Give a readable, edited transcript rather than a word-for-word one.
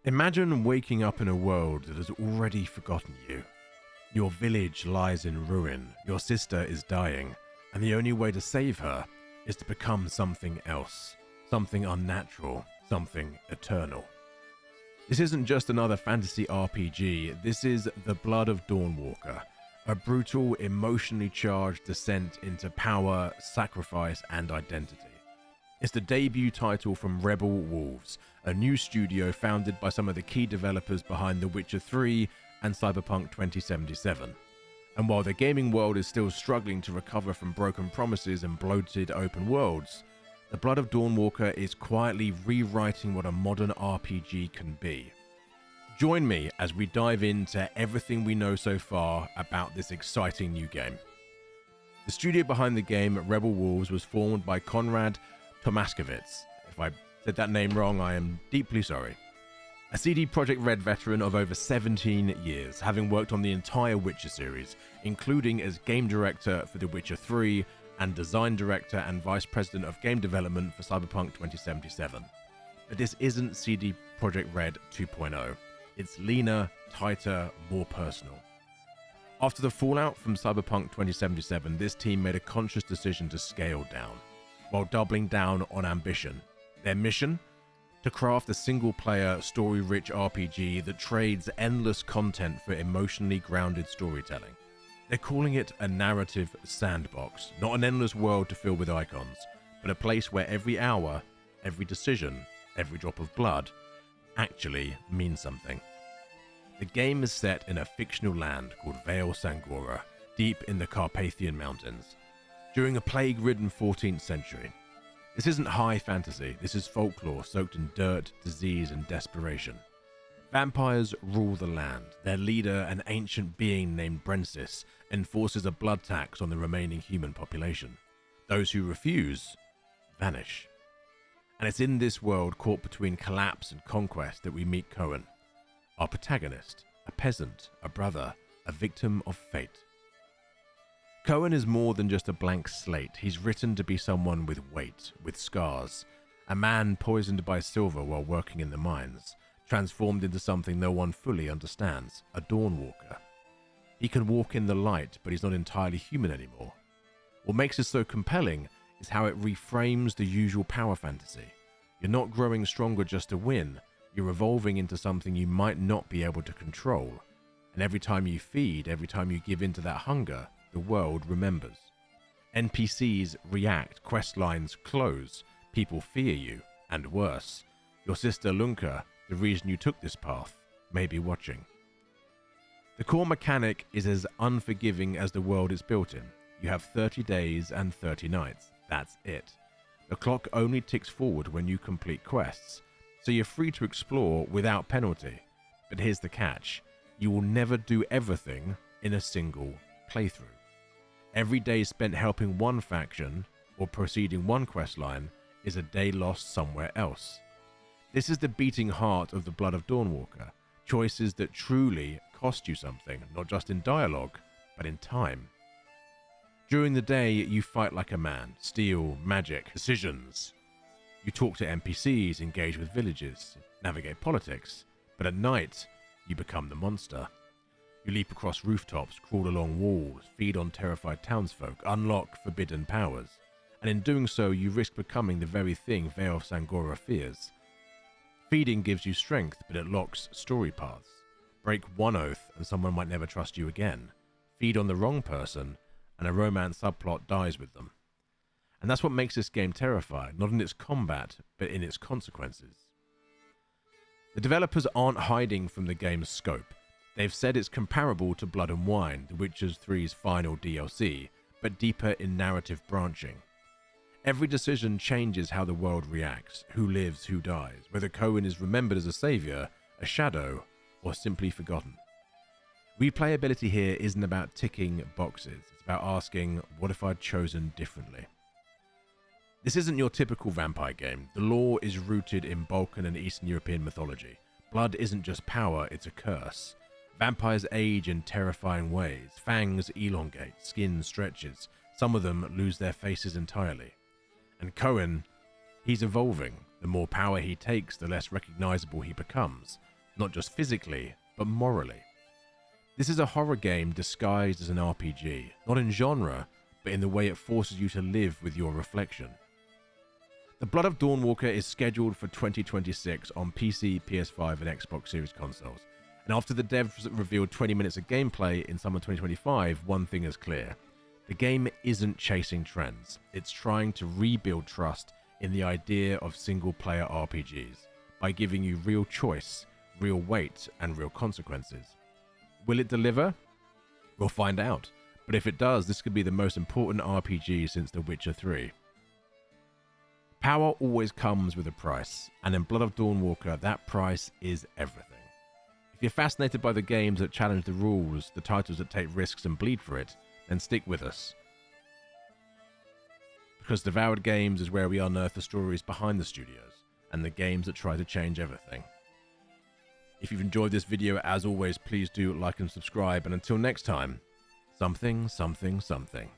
Imagine waking up in a world that has already forgotten you. Your village lies in ruin, your sister is dying, and the only way to save her is to become something else, something unnatural, something eternal. This isn't just another fantasy RPG, this is the Blood of Dawnwalker, a brutal, emotionally charged descent into power, sacrifice, and identity. It's the debut title from Rebel Wolves, a new studio founded by some of the key developers behind The Witcher 3 and Cyberpunk 2077. And while the gaming world is still struggling to recover from broken promises and bloated open worlds, the Blood of Dawnwalker is quietly rewriting what a modern RPG can be. Join me as we dive into everything we know so far about this exciting new game. The studio behind the game, Rebel Wolves, was formed by Konrad Tomaskevitz. If I said that name wrong, I am deeply sorry. A CD Projekt Red veteran of over 17 years, having worked on the entire Witcher series, including as game director for The Witcher 3 and design director and vice president of game development for Cyberpunk 2077. But this isn't CD Projekt Red 2.0. It's leaner, tighter, more personal. After the fallout from Cyberpunk 2077, this team made a conscious decision to scale down, while doubling down on ambition. Their mission? To craft a single-player, story-rich RPG that trades endless content for emotionally grounded storytelling. They're calling it a narrative sandbox, not an endless world to fill with icons, but a place where every hour, every decision, every drop of blood actually means something. The game is set in a fictional land called Vale Sangora, deep in the Carpathian Mountains, during a plague-ridden 14th century. This isn't high fantasy, this is folklore soaked in dirt, disease, and desperation. Vampires rule the land. Their leader, an ancient being named Brensis, enforces a blood tax on the remaining human population. Those who refuse vanish. And it's in this world caught between collapse and conquest that we meet Coen, our protagonist, a peasant, a brother, a victim of fate. Coen is more than just a blank slate. He's written to be someone with weight, with scars, a man poisoned by silver while working in the mines, transformed into something no one fully understands, a Dawnwalker. He can walk in the light, but he's not entirely human anymore. What makes it so compelling is how it reframes the usual power fantasy. You're not growing stronger just to win, you're evolving into something you might not be able to control. And every time you feed, every time you give in to that hunger, the world remembers. NPCs react, quest lines close, people fear you, and worse, your sister Lunka, the reason you took this path, may be watching. The core mechanic is as unforgiving as the world it's built in. You have 30 days and 30 nights. That's it. The clock only ticks forward when you complete quests, so you're free to explore without penalty. But here's the catch. You will never do everything in a single playthrough. Every day spent helping one faction or proceeding one questline is a day lost somewhere else. This is the beating heart of the Blood of Dawnwalker, choices that truly cost you something, not just in dialogue, but in time. During the day, you fight like a man, steal, magic, decisions. You talk to NPCs, engage with villages, navigate politics, but at night, you become the monster. You leap across rooftops, crawl along walls, feed on terrified townsfolk, unlock forbidden powers, and in doing so you risk becoming the very thing Vale Sangora fears. Feeding gives you strength, but it locks story paths. Break one oath and someone might never trust you again. Feed on the wrong person, and a romance subplot dies with them. And that's what makes this game terrifying, not in its combat, but in its consequences. The developers aren't hiding from the game's scope. They've said it's comparable to Blood and Wine, The Witcher 3's final DLC, but deeper in narrative branching. Every decision changes how the world reacts, who lives, who dies, whether Coen is remembered as a savior, a shadow, or simply forgotten. Replayability here isn't about ticking boxes, it's about asking, what if I'd chosen differently? This isn't your typical vampire game. The lore is rooted in Balkan and Eastern European mythology. Blood isn't just power, it's a curse. Vampires age in terrifying ways. Fangs elongate, skin stretches. Some of them lose their faces entirely. And Coen, he's evolving. The more power he takes, the less recognizable he becomes. not just physically, but morally. This is a horror game disguised as an RPG, not in genre, but in the way it forces you to live with your reflection. The Blood of Dawnwalker is scheduled for 2026 on PC, PS5 and Xbox Series consoles. And after the devs revealed 20 minutes of gameplay in summer 2025, one thing is clear. The game isn't chasing trends. It's trying to rebuild trust in the idea of single-player RPGs by giving you real choice, real weight, and real consequences. Will it deliver? We'll find out. But if it does, this could be the most important RPG since The Witcher 3. Power always comes with a price, and in Blood of Dawnwalker, that price is everything. If you're fascinated by the games that challenge the rules, the titles that take risks and bleed for it, then stick with us. Because Devoured Games is where we unearth the stories behind the studios, and the games that try to change everything. If you've enjoyed this video, as always, please do like and subscribe, and until next time, something, something, something.